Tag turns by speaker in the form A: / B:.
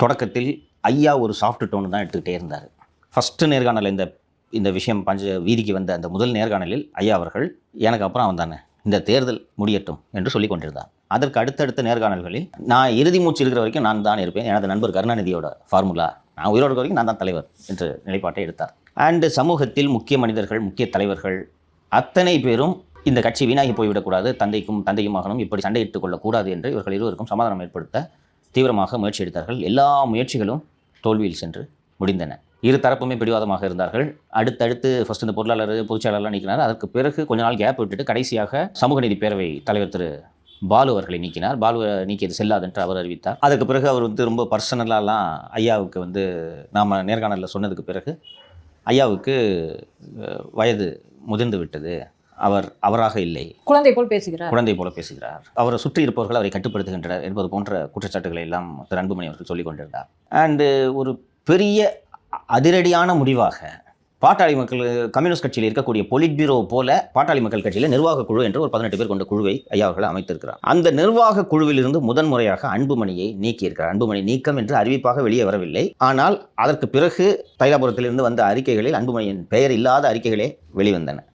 A: தொடக்கத்தில் ஐயா ஒரு சாஃப்ட் டோன் தான் எடுத்துக்கிட்டே இருந்தார். ஃபஸ்ட்டு நேர்காணல் இந்த விஷயம் வீதிக்கு வந்த அந்த முதல் நேர்காணலில் ஐயா அவர்கள் எனக்கு அப்புறம் அவன் தானே, இந்த தேர்தல் முடியட்டும் என்று சொல்லி கொண்டிருந்தார். அதற்கு அடுத்தடுத்த நேர்காணல்களில் நான் இறுதி மூச்சு இருக்கிற வரைக்கும் நான் தான் இருப்பேன், எனது நண்பர் கருணாநிதியோட ஃபார்முலா, நான் உயிரோடு இருக்க வரைக்கும் நான் தான் தலைவர் என்ற நிலைப்பாட்டை எடுத்தார். அண்டு சமூகத்தில் முக்கிய மனிதர்கள், முக்கிய தலைவர்கள் அத்தனை பேரும் இந்த கட்சி வீணாகி போய்விடக்கூடாது, தந்தையும் மகனும் இப்படி சண்டையிட்டுக் கொள்ளக்கூடாது என்று இவர்கள் இருவருக்கும் சமாதானம் ஏற்படுத்த தீவிரமாக முயற்சி எடுத்தார்கள். எல்லா முயற்சிகளும் தோல்வியில் சென்று முடிந்தன. இரு தரப்புமே பிடிவாதமாக இருந்தார்கள். அடுத்தடுத்து ஃபஸ்ட் இந்த பொருளாளர் பொதுச்செயலாளர்லாம் நீக்கினார். அதற்கு பிறகு கொஞ்ச நாள் கேப் விட்டுட்டு கடைசியாக சமூக நீதி பேரவை தலைவர் திரு பாலு அவர்களை நீக்கினார். பாலுவை நீக்கியது செல்லாது என்று அவர் அறிவித்தார். அதுக்கு பிறகு அவர் ரொம்ப பர்சனலாலாம் ஐயாவுக்கு நாம் நேர்காணலில் சொன்னதுக்கு பிறகு ஐயாவுக்கு வயது முதிர்ந்து விட்டது, அவர் அவராக இல்லை, குழந்தை போல பேசுகிறார், அவரை சுற்றி இருப்பவர்கள் அவரை கட்டுப்படுத்துகின்றனர் என்பது போன்ற குற்றச்சாட்டுகளை எல்லாம் திரு அன்புமணி அவர்கள் சொல்லிக் கொண்டிருந்தார். அண்டு ஒரு பெரிய அதிரடியான முடிவாக பாட்டாளி மக்கள் கம்யூனிஸ்ட் கட்சியில் இருக்கக்கூடிய பொலிட் பியூரோ போல பாட்டாளி மக்கள் கட்சியில் நிர்வாக குழு என்று ஒரு 18 பேர் கொண்ட குழுவை ஐயா அவர்கள் அமைத்திருக்கிறார். அந்த நிர்வாக குழுவிலிருந்து முதன்முறையாக அன்புமணியை நீக்கியிருக்கிறார். அன்புமணி நீக்கம் என்று அறிவிப்பாக வெளியே வரவில்லை. ஆனால் அதற்கு பிறகு தைலாபுரத்திலிருந்து வந்த அறிக்கைகளில் அன்புமணியின் பெயர் இல்லாத அறிக்கைகளே வெளிவந்தன.